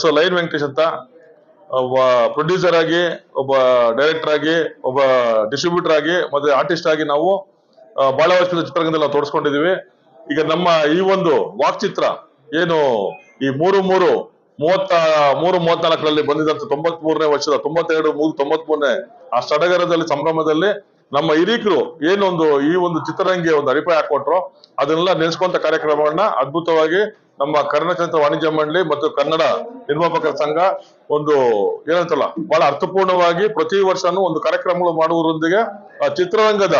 So line Venkatesh ಅಂತ ಒಬ್ಬ producer ಆಗಿ, ಒಬ್ಬ ಡೈರೆಕ್ಟರ್ ಆಗಿ, ಒಬ್ಬ ಡಿಸ್ಟ್ರಿಬ್ಯೂಟರ್ ಆಗಿ, ಮತ್ತೆ ಆರ್ಟಿಸ್ಟ್ ಆಗಿ ನಾವು ಬಹಳ ವರ್ಷದ ಚಿತ್ರರಂಗದಲ್ಲಿ ನಾವು ತೋರಿಸ್ಕೊಂಡಿದೀವಿ. ಈಗ ನಮ್ಮ ಈ ಒಂದು ವಾಕ್ಚಿತ್ರ ಏನು ಈ 33-34ರಲ್ಲಿ ಬಂದಿದ್ದಂತ 93ನೇ ವರ್ಷದ 92-93ನೇ ಆ ಸಡಗರದಲ್ಲಿ ಸಂಭ್ರಮದಲ್ಲಿ ನಮ್ಮ ಹಿರೀಕರು ಏನೊಂದು ಈ ಒಂದು ಚಿತ್ರರಂಗೆ ಒಂದು ಅಡಿಪಾಯ ಹಾಕೊಟ್ರು, ಅದನ್ನೆಲ್ಲ ನೆನೆಸ್ಕೊಂತ ಕಾರ್ಯಕ್ರಮಗಳನ್ನ ಅದ್ಭುತವಾಗಿ ನಮ್ಮ ಕರ್ನಾಟಕ ಚಲನಚಿತ್ರ ವಾಣಿಜ್ಯ ಮಂಡಳಿ ಮತ್ತು ಕನ್ನಡ ನಿರ್ಮಾಪಕರ ಸಂಘ ಒಂದು ಏನಂತಲ್ಲ ಬಹಳ ಅರ್ಥಪೂರ್ಣವಾಗಿ ಪ್ರತಿ ವರ್ಷನೂ ಒಂದು ಕಾರ್ಯಕ್ರಮಗಳು ಮಾಡುವುದರೊಂದಿಗೆ ಆ ಚಿತ್ರರಂಗದ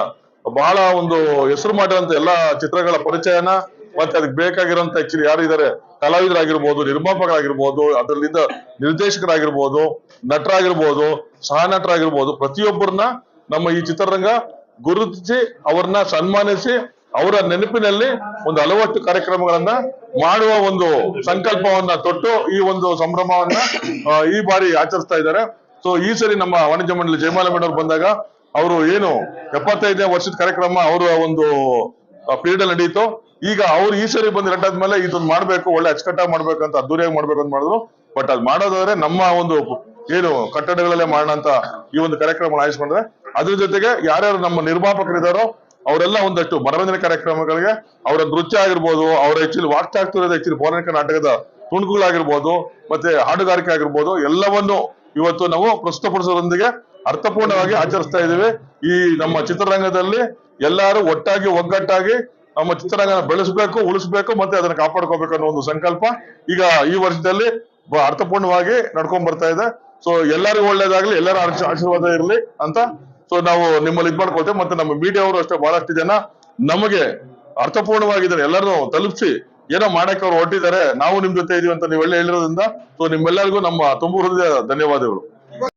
ಬಹಳ ಒಂದು ಹೆಸರು ಮಾಡಿರುವಂತ ಎಲ್ಲಾ ಚಿತ್ರಗಳ ಪರಿಚಯನ ಮತ್ತೆ ಅದಕ್ಕೆ ಬೇಕಾಗಿರುವಂತ ಆಕ್ಚುಲಿ ಯಾರು ಇದಾರೆ ಕಲಾವಿದರಾಗಿರ್ಬೋದು, ನಿರ್ಮಾಪಕರಾಗಿರ್ಬೋದು, ಅದರಲ್ಲಿದ್ದ ನಿರ್ದೇಶಕರಾಗಿರ್ಬೋದು, ನಟರಾಗಿರ್ಬೋದು, ಸಹ ನಟರಾಗಿರ್ಬೋದು, ಪ್ರತಿಯೊಬ್ಬರನ್ನ ನಮ್ಮ ಈ ಚಿತ್ರರಂಗ ಗುರುತಿಸಿ ಅವ್ರನ್ನ ಸನ್ಮಾನಿಸಿ ಅವರ ನೆನಪಿನಲ್ಲಿ ಒಂದು ಹಲವತ್ತು ಕಾರ್ಯಕ್ರಮಗಳನ್ನ ಮಾಡುವ ಒಂದು ಸಂಕಲ್ಪವನ್ನ ತೊಟ್ಟು ಈ ಒಂದು ಸಂಭ್ರಮವನ್ನ ಈ ಬಾರಿ ಆಚರಿಸ್ತಾ ಇದ್ದಾರೆ. ಸೊ ಈ ಸರಿ ನಮ್ಮ ವಾಣಿಜ್ಯ ಮಂಡಳಿ ಜಯಮಾಲ ಮೇಡಮ್ ಅವರು ಬಂದಾಗ ಅವರು ಏನು 75ನೇ ವರ್ಷದ ಕಾರ್ಯಕ್ರಮ ಅವರ ಒಂದು ಪೀರಿಯಡ್ ಅಲ್ಲಿ ನಡೀತು. ಈಗ ಅವ್ರು ಈ ಸರಿ ಬಂದು ರೆಟ್ಟಾದ್ಮೇಲೆ ಇದನ್ನ ಮಾಡ್ಬೇಕು, ಒಳ್ಳೆ ಅಚ್ಚುಕಟ್ಟಾಗಿ ಮಾಡ್ಬೇಕಂತ ಅದ್ದೂರಿಯಾಗಿ ಮಾಡ್ಬೇಕು ಅಂತ ಮಾಡಿದ್ರು. ಬಟ್ ಅದ್ ಮಾಡೋದಾದ್ರೆ ನಮ್ಮ ಒಂದು ಏನು ಕಟ್ಟಡಗಳಲ್ಲೇ ಮಾಡೋಣ ಅಂತ ಈ ಒಂದು ಕಾರ್ಯಕ್ರಮ ಆಯೋಜಿಸ್ಕೊಂಡ್ರೆ, ಅದ್ರ ಜೊತೆಗೆ ಯಾರ್ಯಾರು ನಮ್ಮ ನಿರ್ಮಾಪಕರಿದಾರೋ ಅವರೆಲ್ಲ ಒಂದಷ್ಟು ಮನರಂಜನೆ ಕಾರ್ಯಕ್ರಮಗಳಿಗೆ ಅವರ ನೃತ್ಯ ಆಗಿರ್ಬೋದು, ಅವರ ಆಕ್ಚುಲಿ ವಾಕ್ಚಾತುರ್ಯದ ಆಕ್ಚುಲಿ ಪೌರಾಣಿಕ ನಾಟಕದ ತುಣುಕುಗಳಾಗಿರ್ಬೋದು, ಮತ್ತೆ ಹಾಡುಗಾರಿಕೆ ಆಗಿರ್ಬೋದು, ಎಲ್ಲವನ್ನು ಇವತ್ತು ನಾವು ಪ್ರಸ್ತುತಪಡಿಸೋದರೊಂದಿಗೆ ಅರ್ಥಪೂರ್ಣವಾಗಿ ಆಚರಿಸ್ತಾ ಇದ್ದೀವಿ. ಈ ನಮ್ಮ ಚಿತ್ರರಂಗದಲ್ಲಿ ಎಲ್ಲರೂ ಒಟ್ಟಾಗಿ ಒಗ್ಗಟ್ಟಾಗಿ ನಮ್ಮ ಚಿತ್ರರಂಗನ ಬೆಳೆಸಬೇಕು, ಉಳಿಸ್ಬೇಕು, ಮತ್ತೆ ಅದನ್ನ ಕಾಪಾಡ್ಕೋಬೇಕು ಅನ್ನೋ ಒಂದು ಸಂಕಲ್ಪ ಈಗ ಈ ವರ್ಷದಲ್ಲಿ ಅರ್ಥಪೂರ್ಣವಾಗಿ ನಡ್ಕೊಂಡ್ ಬರ್ತಾ ಇದೆ. ಸೊ ಎಲ್ಲರಿಗೂ ಒಳ್ಳೇದಾಗ್ಲಿ, ಎಲ್ಲರ ಆಶೀರ್ವಾದ ಇರಲಿ ಅಂತ ಸೊ ನಾವು ನಿಮ್ಮಲ್ಲಿ ಇದ್ ಮಾಡ್ಕೊಳ್ತೇವೆ. ಮತ್ತೆ ನಮ್ಮ ಮೀಡಿಯಾ ಅವರು ಅಷ್ಟೇ ಬಹಳಷ್ಟು ಜನ ನಮಗೆ ಅರ್ಥಪೂರ್ಣವಾಗಿದ್ದಾರೆ, ಎಲ್ಲರೂ ತಲುಪಿಸಿ ಏನೋ ಮಾಡಕ್ಕೆ ಅವ್ರು ಹೊರಟಿದ್ದಾರೆ, ನಾವು ನಿಮ್ ಜೊತೆ ಇದೀವಿ ಅಂತ ನೀವೆಲ್ಲ ಹೇಳಿರೋದ್ರಿಂದ ಸೊ ನಿಮ್ಮೆಲ್ಲರಿಗೂ ನಮ್ಮ ತುಂಬ ಹೃದಯ ಧನ್ಯವಾದಗಳು.